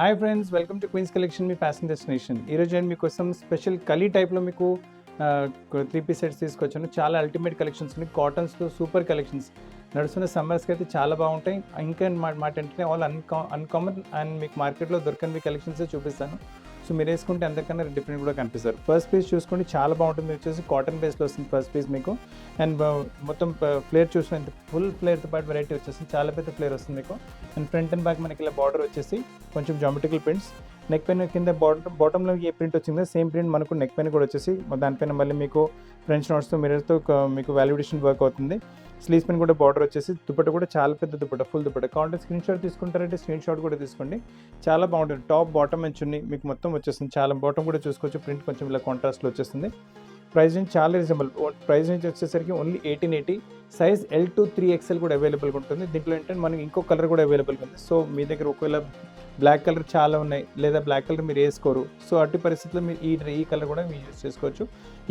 Hi friends, welcome to Queens collection, మీ fashion destination. ఈరోజు నేను మీకోసం స్పెషల్ కలీ టైప్లో మీకు 3 పీస్ సెట్స్ తీసుకొచ్చాను. చాలా అల్టిమేట్ కలెక్షన్స్ ఉన్నాయి. కాటన్స్లో సూపర్ కలెక్షన్స్ నడుస్తున్న సమ్మర్స్కి అయితే చాలా బాగుంటాయి. ఇంకా మాట ఏంటంటే ఆల్ అన్కామన్ అండ్ మీకు మార్కెట్లో దొరకని కలెక్షన్సే చూపిస్తాను. సో మీరు వేసుకుంటే అందరికన్నా డిఫరెంట్ కూడా కనిపిస్తారు. ఫస్ట్ పీస్ చూసుకోండి, చాలా బాగుంటుంది. వచ్చేసి కాటన్ బేస్లో వస్తుంది ఫస్ట్ పీస్ మీకు. అండ్ మొత్తం ఫ్లేర్ చూసుకుంటే ఫుల్ ఫ్లేర్తో పాటు వెరైటీ వచ్చేసి చాలా పెద్ద ఫ్లేర్ వస్తుంది మీకు. అండ్ ఫ్రంట్ అండ్ బ్యాక్ మనకి ఇలా బార్డర్ వచ్చేసి కొంచెం జామెట్రికల్ ప్రింట్స్. నెక్ పైన కింద బాటంలో ఏ ప్రింట్ వచ్చిందో సేమ్ ప్రింట్ మనకు నెక్ పైన కూడా వచ్చేసి దానిపైన మళ్ళీ మీకు ఫ్రెంచ్ నోట్స్తో మిర్రర్తో మీకు వాల్యుడేషన్ వర్క్ అవుతుంది. స్లీవ్స్ పైన కూడా బార్డర్ వచ్చేసి దుపట్ట కూడా చాలా పెద్ద దుపట్ట, ఫుల్ దుపట్ట. కావాలంటే స్క్రీన్ షాట్ తీసుకుంటారంటే స్క్రీన్ షాట్ కూడా తీసుకోండి. చాలా బాగుంటుంది. టాప్ బాటమ్ అండ్ చున్నీ మీకు మొత్తం వచ్చేస్తుంది. చాలా బాటమ్ కూడా చూసుకోవచ్చు. ప్రింట్ కొంచెం ఇలా కాంట్రాస్ట్లో వచ్చేస్తుంది. ప్రైస్ రేంజ్ చాలా రీజనబుల్. ప్రైస్ రేంజ్ వచ్చేసరికి only 1880. Size L to 3XL కూడా అవైలబుల్గా ఉంటుంది. దీంట్లో ఏంటంటే మనకి ఇంకో కలర్ కూడా అవైలబుల్గా ఉంది. సో మీ దగ్గర ఒకవేళ బ్లాక్ కలర్ చాలా ఉన్నాయి, లేదా బ్లాక్ కలర్ మీరు వేసుకోరు, సో అట్టి పరిస్థితుల్లో మీరు ఈ కలర్ కూడా మీరు యూజ్ చేసుకోవచ్చు.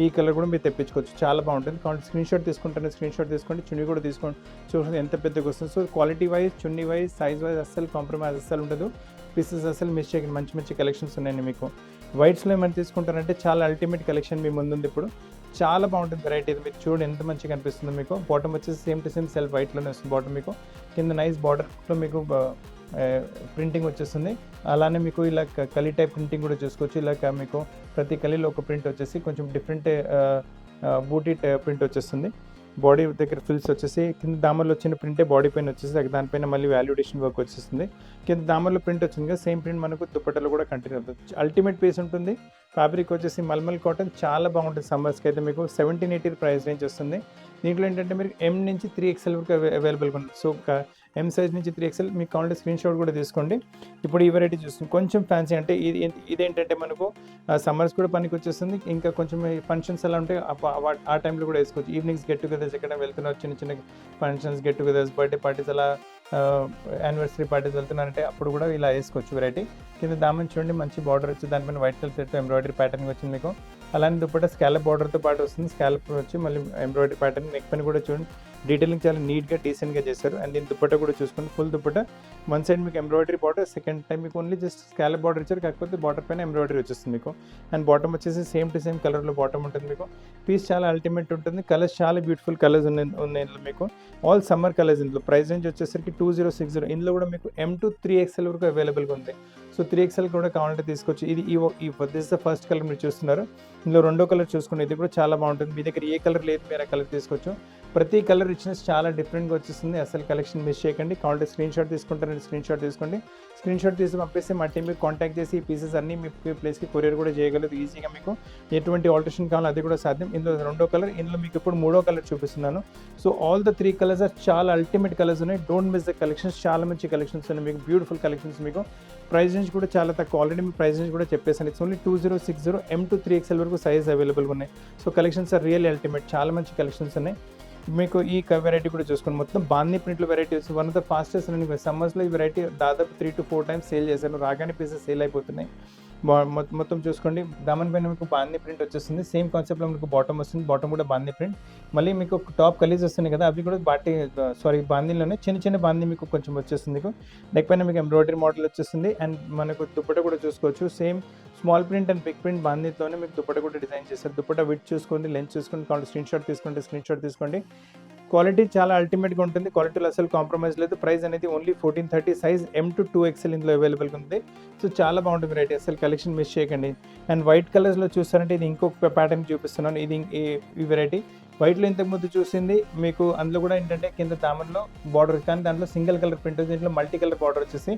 ఈ కలర్ కూడా మీరు తెప్పించుకోవచ్చు. చాలా బాగుంటుంది. కాబట్టి స్క్రీన్ షాట్ తీసుకుంటాను, స్క్రీన్ షాట్ తీసుకోండి. చున్నీ కూడా తీసుకోండి. చూడండి ఎంత పెద్దగా వస్తుంది. సో క్వాలిటీ వైజ్, చున్నీ వైజ్, సైజ్ వైజ్ అస్సలు కాంప్రమైజ్ అస్సలు ఉండదు. పీసెస్ అసలు మిస్ చేయకండి. మంచి మంచి కలెక్షన్స్ ఉన్నాయండి మీకు. వైట్స్లో ఏమైనా తీసుకుంటారంటే చాలా అల్టిమేట్ కలెక్షన్ మీ ముందుంది ఇప్పుడు. చాలా బాగుంటుంది వెరైటీ. ఇది మీరు చూడండి ఎంత మంచిగా కనిపిస్తుందో మీకు. బాటమ్ వచ్చేసి సేమ్ టు సేమ్ సెల్ఫ్ వైట్లోనే వస్తుంది బాటమ్ మీకు. కింద నైస్ బార్డర్లో మీకు ప్రింటింగ్ వచ్చేస్తుంది. అలానే మీకు ఇలా కలీ టైప్ ప్రింటింగ్ కూడా చూసుకోవచ్చు. ఇలా మీకు ప్రతి కలీలో ఒక ప్రింట్ వచ్చేసి కొంచెం డిఫరెంట్ బూటీ ప్రింట్ వచ్చేస్తుంది. బాడీ దగ్గర ఫిల్స్ వచ్చేసి కింద దామర్లో వచ్చిన ప్రింటే బాడీ పైన వచ్చేసి దానిపైన మళ్ళీ వాల్యుడేషన్ వర్క్ వచ్చేస్తుంది. కింద దామర్లో ప్రింట్ వచ్చింది కదా, సేమ్ ప్రింట్ మనకు దుపట్టలో కూడా కంటిన్యూ అవుతుంది. అల్టిమేట్ పీస్ ఉంటుంది. ఫ్యాబ్రిక్ వచ్చేసి మల్మల్ కాటన్, చాలా బాగుంటుంది. సమ్మర్స్కి అయితే మీకు 1780 ప్రైస్ రేంజ్ వస్తుంది. దీంట్లో ఏంటంటే మీరు M నుంచి 3XL వరకు అవైలబుల్గా ఉంది. సో M సైజ్ నుంచి 3XL మీకు కావాలంటే స్క్రీన్ షాట్ కూడా తీసుకోండి. ఇప్పుడు ఈ వెరైటీ చూస్తుంది కొంచెం ఫ్యాన్సీ, అంటే ఇదేంటంటే మనకు సమ్మర్స్ కూడా పనికి వచ్చేస్తుంది. ఇంకా కొంచెం ఫంక్షన్స్ ఎలా ఉంటే ఆ టైంలో కూడా వేసుకోవచ్చు. ఈవినింగ్స్ గెట్ టుగెదర్స్ ఎక్కడ వెళ్తున్నారు, చిన్న చిన్న functions, get togethers, birthday parties, అలా యానివర్సరీ పార్టీస్ వెళ్తున్నారంటే అప్పుడు కూడా ఇలా వేసుకోవచ్చు వెరైటీ. కింద దామన్ చూడండి మంచి బార్డర్ వచ్చి దానిపైన వైట్ కలర్ థ్రెడ్తో ఎంబ్రాయిడరీ ప్యాటర్న్ వచ్చింది మీకు. అలానే దుపట్టా స్కాలప్ బార్డర్తో పాటు వస్తుంది. స్కాలప్ వచ్చి మళ్ళీ ఎంబ్రాయిడరీ ప్యాటర్న్. నెక్ పైన కూడా చూడండి డీటెయిలింగ్ చాలా నీట్గా డీసెంట్గా చేశారు. అండ్ దీని దుపట్టా కూడా చూసుకోండి ఫుల్ దుపట్టా. వన్ సైడ్ మీకు ఎంబ్రాయిడరీ బార్డర్, సెకండ్ టైం మీకు ఓన్లీ జస్ట్ స్కాలప్ బార్డర్ ఇచ్చారు, కాకపోతే బార్డర్ పైన ఎంబ్రాయిడరీ వచ్చేస్తుంది మీకు. అండ్ బాటమ్ వచ్చేసి సేమ్ టు సేమ్ కలర్లో బాటమ్ ఉంటుంది మీకు. పీస్ చాలా అల్టిమేట్ ఉంటుంది. కలర్స్ చాలా బ్యూటిఫుల్ కలర్స్ ఉన్నాయి ఇందులో మీకు. ఆల్ సమ్మర్ కలర్స్ ఇందులో. ప్రైస్ రేంజ్ వచ్చేసరికి 2060. ఇందులో కూడా మీకు M to 3XL వరకు అవైలబుల్గా ఉంది. సో 3XL కూడా కావాలంటే తీసుకోవచ్చు. దిస్ ద ఫస్ట్ కలర్ మీరు చూస్తున్నారు. ఇందులో రెండో కలర్ చూసుకుని ఇది కూడా చాలా బాగుంటుంది. మీ దగ్గర ఏ కలర్ లేదు మీరు ఆ కలర్ తీసుకోవచ్చు. ప్రతి కలర్ రిచ్నెస్ చాలా డిఫరెంట్గా వచ్చేస్తుంది. అసలు కలెక్షన్ మిస్ చేయకండి. కావాలంటే స్క్రీన్ షాట్ తీసుకుంటారంటే స్క్రీన్ షాట్ తీసుకోండి. స్క్రీన్ షాట్ తీసి పంపిస్తే మా టీం మీకు కాంటాక్ట్ చేసి ఈ పీసెస్ అన్నీ మీ ప్లేస్కి కొరియర్ కూడా చేయగలదు ఈజీగా. మీకు ఎటువంటి ఆల్టరేషన్ కావాలో అది కూడా సాధ్యం. ఇందులో రెండో కలర్, ఇందులో మీకు ఇప్పుడు మూడో కలర్ చూపిస్తున్నాను. So all the 3 colours are చాలా అల్టిమేట్ కలర్స్ ఉన్నాయి. Don't miss the collections. చాలా మంచి కలెక్షన్స్ ఉన్నాయి మీకు, బ్యూటిఫుల్ కలెక్షన్స్ మీకు. ప్రైస్ రేంజ్ కూడా చాలా తక్కువ. ఆల్రెడీ మీ ప్రైస్ రేంజ్ కూడా చెప్పేసాను. It's only 2060. M to 3XL వరకు సైజ్ అవైలబుల్గా ఉన్నాయి. So collections are real ultimate. చాలా మంచి కలెక్షన్స్ ఉన్నాయి మీకు. ఈ వెరైటీ కూడా చూసుకోండి. మొత్తం బాందీ ప్రింట్లో వెరైటీ వస్తుంది. One of the fastest running. సమ్మర్స్లో ఈ వెరైటీ దాదాపు 3 to 4 టైమ్స్ సేల్ చేశారు. రాగానే పీసెస్ సేల్ అయిపోతున్నాయి. మొత్తం చూసుకోండి. దామన్ పైన మీకు బాందీ ప్రింట్ వచ్చేస్తుంది. సేమ్ కాన్సెప్ట్లో మీకు బాటమ్ వస్తుంది. బాటమ్ కూడా బాందీ ప్రింట్. మళ్ళీ మీకు టాప్ కలీజ్ వస్తున్నాయి కదా, అవి కూడా బాందీలోనే చిన్న చిన్న బాందీ మీకు కొంచెం వచ్చేస్తుంది మీకు. నెక్ పైన మీకు ఎంబ్రాయిడరీ మోడల్ వచ్చేస్తుంది. అండ్ మనకు దుపట్టా కూడా చూసుకోవచ్చు. Same small print and big print బాందీతోనే మీకు దుపట్టా కూడా డిజైన్ చేస్తారు. దుపట్టా విడ్త్ చూసుకోండి, లెంత్ చూసుకోండి. కావాలి స్క్రీన్ షాట్ తీసుకుంటే స్క్రీన్ షాట్ తీసుకోండి. క్వాలిటీ చాలా అల్టిమేట్గా ఉంటుంది. క్వాలిటీలో అసలు కాంప్రమైజ్ లేదు. ప్రైస్ అనేది only 1430. Size M to 2XL ఇందులో అవైలబుల్గా ఉంది. సో చాలా బాగుంటుంది వెరైటీ. అసలు కలెక్షన్ మిస్ చేయకండి. అండ్ వైట్ కలర్స్లో చూస్తారంటే ఇది ఇంకొక ప్యాటర్న్ చూపిస్తున్నాను. ఇది ఈ వెరైటీ వైట్లో ఇంతకుముందు చూసింది మీకు. అందులో కూడా ఏంటంటే కింద దామన్లో బార్డర్, కానీ దాంట్లో సింగిల్ కలర్ ప్రింట్ వచ్చింది. దీంట్లో మల్టీ కలర్ బార్డర్ వచ్చేసి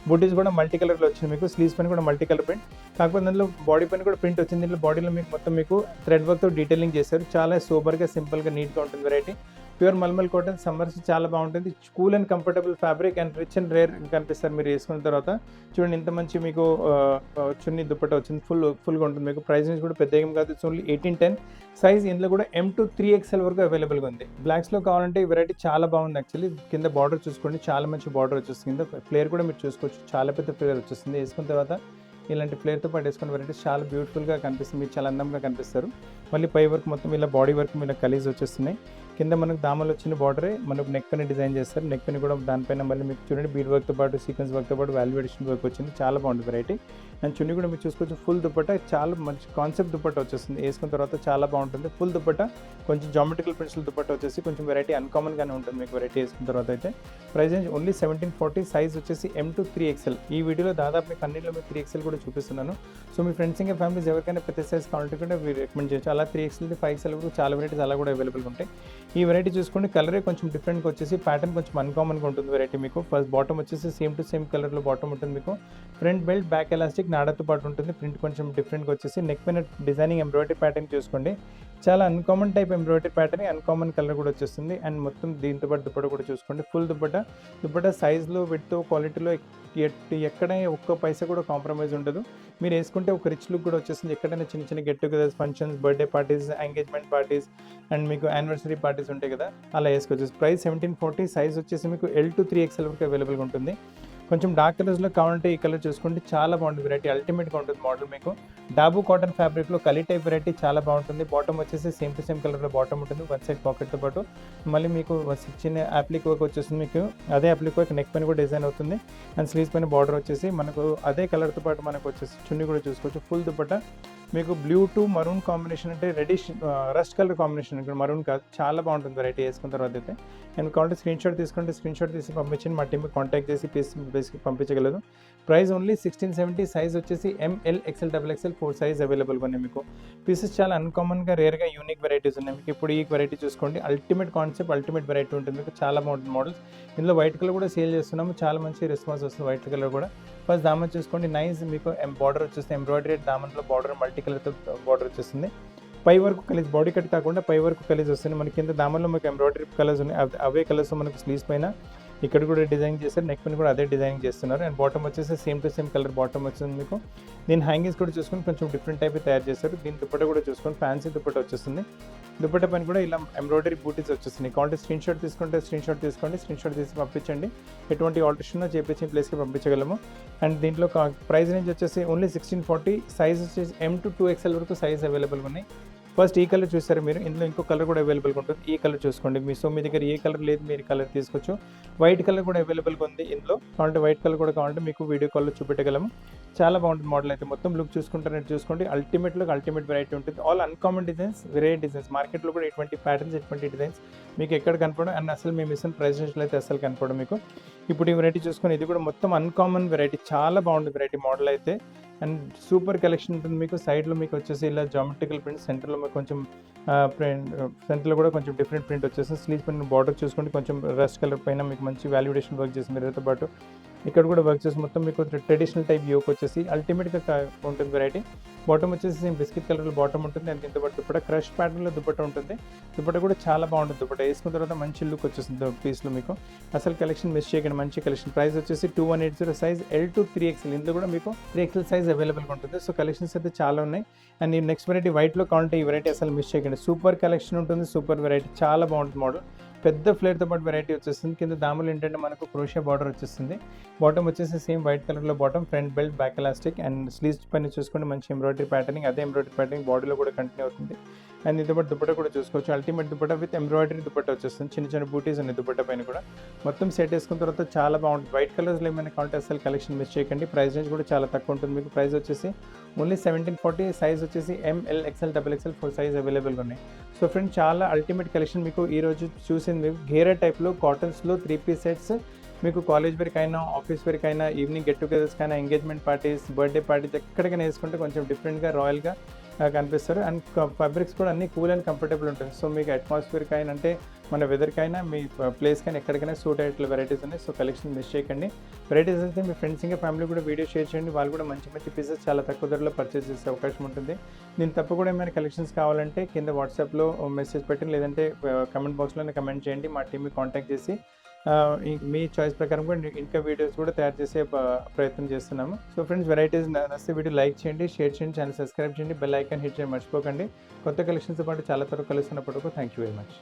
బూటీస్ కూడా మల్టీ కలర్లో వచ్చింది మీకు. స్లీవ్స్ పైన కూడా మల్టీ కలర్ ప్రింట్, కాకపోతే దాంట్లో బాడీ పైన కూడా ప్రింట్ వచ్చింది. దీంట్లో బాడీలో మీకు మొత్తం మీకు థ్రెడ్ వర్క్తో డీటెయిలింగ్ చేశారు. చాలా సూపర్గా, సింపుల్గా, నీట్గా ఉంటుంది variety. Pure mulmul cotton. Summers చాలా బాగుంటుంది. Cool and comfortable fabric and rich and rare కనిపిస్తారు మీరు వేసుకున్న తర్వాత. చూడండి ఇంత మంచి మీకు చున్నీ దుపట్టా వచ్చింది. ఫుల్గా ఉంటుంది మీకు. ప్రైస్ నుంచి కూడా పెద్ద ఏం కాదు. It's only 1810. సైజ్ ఇందులో కూడా M to 3XL వరకు అవైలబుల్గా ఉంది. బ్లాక్స్లో కావాలంటే ఈ వెరైటీ చాలా బాగుంది యాక్చువల్లీ. కింద బార్డర్ చూసుకోండి, చాలా మంచి బార్డర్ వచ్చేస్తుంది. కింద ఫ్లేర్ కూడా మీరు చూసుకోవచ్చు. చాలా పెద్ద ఫ్లేర్ వచ్చేస్తుంది. వేసుకున్న తర్వాత ఇలాంటి ఫ్లేర్తో పాటు వేసుకున్న వెరైటీస్ చాలా బ్యూటిఫుల్గా కనిపిస్తుంది. మీరు చాలా అందంగా కనిపిస్తారు. మళ్ళీ పై వర్క్ మొత్తం ఇలా బాడీ వర్క్ మీద కలీజ్ వచ్చేస్తున్నాయి. కింద మనకు దామలు వచ్చిన బార్డరే మనకు నెక్ పైన డిజైన్ చేస్తారు. నెక్ పైన కూడా దానిపైన మళ్ళీ మీకు చూడండి బీడ్ వర్క్తో పాటు సీక్వెన్స్ వర్క్తో పాటు వాల్యుయేషన్ వర్క్ వచ్చింది. చాలా బాగుంది వెరైటీ. అండ్ చున్నీ కూడా మీరు చూసుకోవచ్చు ఫుల్ దుపట్టా, చాలా మంచి కాన్సెప్ట్ దుపట్టా వచ్చేస్తుంది. వేసుకున్న తర్వాత చాలా బాగుంటుంది. ఫుల్ దుపట్టా కొంచెం జామెట్రికల్ ప్రిన్సిపల్ దుపట్టా వచ్చేసి కొంచెం వెరైటీ అన్కామన్గానే ఉంటుంది మీకు వెరైటీ వేసుకున్న తర్వాత అయితే. ప్రైస్ రేంజ్ ఓన్లీ 1740, సైజ్ వచ్చేసి M to 3XL. ఈ వీడియోలో దాదాపు మీకు అన్నింటిలో మీకు 3XL కూడా చూపిస్తున్నాను. సో మీ ఫ్రెండ్స్ ఇంకా ఫ్యామిలీస్ ఎవరికైనా పెద్ద సైజ్ కావాలంటే కూడా మీరు రికమెండ్ చేయొచ్చు. అలా 3XL 5XL వరకు చాలా వెరైటీస్ అలా కూడా అవైలబుల్గా ఉంటాయి. ఈ వెరైటీ చూసుకోండి, కలరే కొంచెం డిఫరెంట్గా వచ్చేసి ప్యాటర్న్ కొంచెం అన్కామన్గా ఉంటుంది వెరైటీ మీకు. ఫస్ట్ బాటమ్ వచ్చేసి సేమ్ టు సేమ్ కలర్లో బాటమ్ ఉంటుంది మీకు. ఫ్రంట్ బెల్ట్, బ్యాక్ ఎలాస్టిక్ నాడాతో పాటు ఉంటుంది. ప్రింట్ కొంచెం డిఫరెంట్గా వచ్చేసి నెక్ పైన డిజైనింగ్ ఎంబ్రాయిడరీ ప్యాటర్న్ చూసుకోండి, చాలా uncommon type embroidery pattern, uncommon colour కూడా వచ్చేస్తుంది. అండ్ మొత్తం దీంతో పాటు దుపట్టా కూడా చూసుకోండి, ఫుల్ దుపట్టా సైజ్లో విడ్త్ క్వాలిటీలో ఎక్కడ ఒక్క పైసా కూడా కాంప్రమైజ్ ఉండదు. మీరు వేసుకుంటే ఒక రిచ్ లుక్ కూడా వచ్చేస్తుంది. ఎక్కడైనా చిన్న చిన్న get togethers, functions, birthday parties, engagement parties and మీకు యానివర్సరీ పార్టీస్ ఉంటాయి కదా, అలా వేసుకోవచ్చు. ప్రైస్ 1740, సైజ్ వచ్చేసి మీకు L to 3XL వరకు అవైలబుల్గా ఉంటుంది. కొంచెం డార్క్ కలర్స్లో కావాలంటే ఈ కలర్ చూసుకుంటే చాలా బాగుంటుంది వెరైటీ, అల్టిమేట్గా ఉంటుంది మోడల్ మీకు. డాబు కాటన్ ఫ్యాబ్రిక్లో కలీ టైప్ వెరైటీ చాలా బాగుంటుంది. బాటమ్ వచ్చేసి సేమ్ టు సేమ్ కలర్లో బాటమ్ ఉంటుంది, వన్ సైడ్ పాకెట్తో పాటు. మళ్ళీ మీకు చిన్న అప్లిక్ వర్క్ వచ్చేస్తుంది మీకు. అదే అప్లిక్ వర్క్ నెక్ పైన కూడా డిజైన్ అవుతుంది. అండ్ స్లీవ్స్ పైన బార్డర్ వచ్చేసి మనకు అదే కలర్తో పాటు మనకు వచ్చేసి చున్నీ కూడా చూసుకోవచ్చు. ఫుల్ దుపట్టా మీకు బ్లూ టు మరూన్ కాంబినేషన్, అంటే రెడిష్ రస్ట్ కలర్ కాంబినేషన్, ఇక్కడ మరూన్ కాదు. చాలా బాగుంటుంది వెరైటీ వేసుకున్న తర్వాత అయితే. అండ్ కావాలంటే స్క్రీన్ షాట్ తీసి పంపించండి, మా టీమ్కి కాంటాక్ట్ చేసి బేస్కి పంపించగలదు. ప్రైస్ ఓన్లీ 1670, సైజ్ వచ్చేసి ML, XL, XXL 4 సైజ్ అవైలబుల్గా ఉన్నాయి మీకు. పీసెస్ చాలా అన్కామన్గా రేర్గా యూనిక్ వెరైటీస్ ఉన్నాయి మీకు. ఇప్పుడు ఈ వెరైటీ చూసుకోండి, అల్టిమేట్ కాన్సెప్ట్, అల్టిమేట్ వెరైటీ ఉంటుంది మీకు. చాలా బాగుంటుంది మోడల్స్. ఇందులో వైట్ కలర్ కూడా సేల్ చేస్తున్నాము, చాలా మంచి రెస్పాన్స్ వస్తుంది వైట్ కలర్ కూడా. ఫస్ట్ దామన్ చూసుకోండి, నైస్ మీకు బార్డర్ వచ్చేస్తుంది, ఎంబ్రాయిడరీ దామన్లో బార్డర్ మల్టీ కలర్తో బార్డర్ వచ్చేస్తుంది. పై వరకు కలిసి బాడీ కట్ కాకుండా పై వరకు కలిసి వస్తుంది. మనకి కింద దామన్లో మీకు ఎంబ్రాయిడరీ కలర్స్ ఉన్నాయి, అవే కలర్స్ మనకు స్లీవ్స్ పైన ఇక్కడ కూడా డిజైన్ చేస్తారు, నెక్ పైన కూడా అదే డిజైన్ చేస్తున్నారు. అండ్ బాటమ్ వచ్చేసి same to same colour bottom వచ్చింది మీకు. దీని హ్యాంగింగ్స్ కూడా చూసుకొని కొంచెం డిఫరెంట్ టైప్ తయారు చేస్తారు. దీని దుపట్టా కూడా చూసుకొని ఫ్యాన్సీ దుపట్టా వచ్చేస్తుంది. దుపట్టా పైన కూడా ఇలా ఎంబ్రాయిడరీ బూటీస్ వచ్చేస్తుంది. కావాలంటే స్క్రీన్ షాట్ తీసుకోండి, స్క్రీన్ షాట్ తీసి పంపించండి. ఎటువంటి ఆల్టరేషన్ చేపించి ప్లేస్కి పంపించగలము. అండ్ దీంట్లో ప్రైస్ రేంజ్ వచ్చేసి ఓన్లీ 1640, సైజ్ వచ్చేసి M to 2XL వరకు సైజ్ అవైలబుల్గా ఉన్నాయి. ఫస్ట్ ఈ కలర్ చూసారు మీరు, ఇందులో ఇంకో కలర్ కూడా అవైలబుల్గా ఉంటుంది. ఈ కలర్ చూసుకోండి మీ దగ్గర ఏ కలర్ లేదు మీరు కలర్ తీసుకోవచ్చు. వైట్ కలర్ కూడా అవైలబుల్గా ఉంది ఇందులో, కావాలంటే వైట్ కలర్ కూడా కావాలంటే మీకు వీడియో కాల్లో చూపెట్టగలము. చాలా బాగుంటుంది మోడల్ అయితే. మొత్తం లుక్ చూసుకుంటారని చూసుకోండి, అల్టిమేట్ వెరైటీ ఉంటుంది. All uncommon designs, variety designs. మార్కెట్లో కూడా ఎటువంటి ప్యాటర్న్స్, ఎటువంటి డిజైన్స్ మీకు ఎక్కడ కనపడడం. అండ్ అసలు మేము ఇస్తున్న ప్రైస్ రేంజ్లో అయితే అసలు కనపడడం మీకు. ఇప్పుడు ఈ వెరైటీ చూసుకొని, ఇది కూడా మొత్తం అన్కామన్ వెరైటీ, చాలా బాగుంటుంది వెరైటీ మోడల్ అయితే. అండ్ సూపర్ కలెక్షన్ ఉంటుంది మీకు. సైడ్లో మీకు వచ్చేసి ఇలా జామెట్రికల్ ప్రింట్, సెంటర్లో మీకు కొంచెం ప్రింట్, సెంటర్లో కూడా కొంచెం డిఫరెంట్ ప్రింట్ వచ్చేసి స్లీవ్స్ పైన బార్డర్ చూసుకోండి, కొంచెం రస్ట్ కలర్ పైన మీకు మంచి వాల్యుయేషన్ వర్క్ చేసి మీరుతో పాటు ఇక్కడ కూడా వర్క్ చేసి మొత్తం మీకు ట్రెడిషనల్ టైప్ యోక్ వచ్చేసి అల్టిమేట్గా ఉంటుంది వెరైటీ. బాటమ్ వచ్చేసి సేమ్ బిస్కెట్ కలర్లో బాటమ్ ఉంటుంది. అండ్ దీంతో పాటు దుపట్టా క్రష్ ప్యాటర్న్లో దుపట్టా ఉంటుంది. దుపట్టా కూడా చాలా బాగుంటుంది. దుపట్టా వేసుకున్న తర్వాత మంచి లుక్ వచ్చేస్తుంది పీస్లో మీకు. అసలు కలెక్షన్ మిస్ చేయకండి, మంచి కలెక్షన్. ప్రైస్ వచ్చేసి 2180, సైజ్ L to 3XL. ఇందులో కూడా మీకు 3XL సైజ్ అవైలబుల్గా ఉంటుంది. సో కలెక్షన్స్ అయితే చాలా ఉన్నాయి. అండ్ ఈ నెక్స్ట్ వెరైటీ వైట్లో కావాలంటే ఈ వెరైటీ అసలు మిస్ చేయకండి. సూపర్ కలెక్షన్ ఉంటుంది, సూపర్ వెరైటీ, చాలా బాగుంటుంది మోడల్. పెద్ద ఫ్లేర్తో పాటు వెరైటీ వచ్చేస్తుంది. కింద దాములు ఏంటంటే మనకు క్రోషియా బార్డర్ వచ్చేస్తుంది. బాటమ్ వచ్చేసి సేమ్ వైట్ కలర్లో bottom, front belt, back elastic. And sleeves పైన చూసుకుంటే మంచి ఎంబ్రాయిడరీ ప్యాటర్నింగ్, అదే ఎంబ్రాయిడరీ ప్యాటర్నింగ్ బాడీలో కూడా కంటిన్యూ అవుతుంది. అండ్ దీంతో పాటు దుపట్టా కూడా చూసుకోవచ్చు, ultimate dupatta with embroidery dupatta వచ్చేస్తుంది. చిన్న చిన్న బూటీస్ ఉన్నాయి దుపట్టా పైన కూడా. మొత్తం సెట్ వేసుకున్న తర్వాత చాలా బాగుంటుంది. వైట్ కలర్స్లో ఏమైనా కావాలంటే అసలు కలెక్షన్ మిస్ చేయకండి. ప్రైస్ రేంజ్ కూడా చాలా తక్కువ ఉంటుంది మీకు. ప్రైస్ వచ్చేసి ఓన్లీ 1740, సైజ్ వచ్చేసి ML, XL, XXL 4 సైజ్ అవైలబుల్గా ఉన్నాయి. సో ఫ్రెండ్స్, చాలా అల్టిమేట్ కలెక్షన్ మీకు ఈరోజు చూసింది. గేరా టైప్లో కాటన్స్లో 3 పీస్ సెట్స్ మీకు కాలేజ్ వేర్కి అయినా, ఆఫీస్ వేర్కి అయినా, ఈవినింగ్ గెట్ టుగెదర్స్కి అయినా, ఎంగేజ్మెంట్ పార్టీస్, బర్త్డే పార్టీస్ ఎక్కడికైనా వేసుకుంటే కొంచెం డిఫరెంట్గా, రాయల్గా కనిపిస్తారు. అండ్ ఫ్యాబ్రిక్స్ కూడా అన్ని కూల్ అండ్ కంఫర్టబుల్ ఉంటుంది. సో మీకు అట్మాస్ఫియర్కి అయినా, అంటే మన వెదర్కి అయినా, మీ ప్లేస్కి అయినా, ఎక్కడికైనా సూట్ అయ్యేట్ల వెరైటీస్ ఉన్నాయి. సో కలెక్షన్ మిస్ చేయకండి. వెరైటీస్ అయితే మీ ఫ్రెండ్స్ ఇంకా ఫ్యామిలీ కూడా వీడియో షేర్ చేయండి. వాళ్ళు కూడా మంచి మంచి పీసెస్ చాలా తక్కువ ధరలో పర్చేస్ చేసే అవకాశం ఉంటుంది. దీని తప్ప కూడా ఏమైనా కలెక్షన్స్ కావాలంటే కింద వాట్సాప్లో మెసేజ్ పెట్టండి, లేదంటే కమెంట్ బాక్స్లోనే కమెంట్ చేయండి. మా టీమ్ని కాంటాక్ట్ చేసి మీ చాయిస్ ప్రకారం కూడా ఇంకా వీడియోస్ కూడా తయారు చేసే ప్రయత్నం చేస్తున్నాము. సో ఫ్రెండ్స్, వెరైటీస్ నచ్చితే వీడియో లైక్ చేయండి, షేర్ చేయండి, ఛానల్ సబ్స్క్రైబ్ చేయండి, బెల్ ఐకాన్ హిట్ చేయండి మర్చిపోకండి. కొత్త కలెక్షన్స్తో పాటు చాలా త్వరగా కలుస్తున్నప్పటికీ థ్యాంక్ యూ వెరీ మచ్.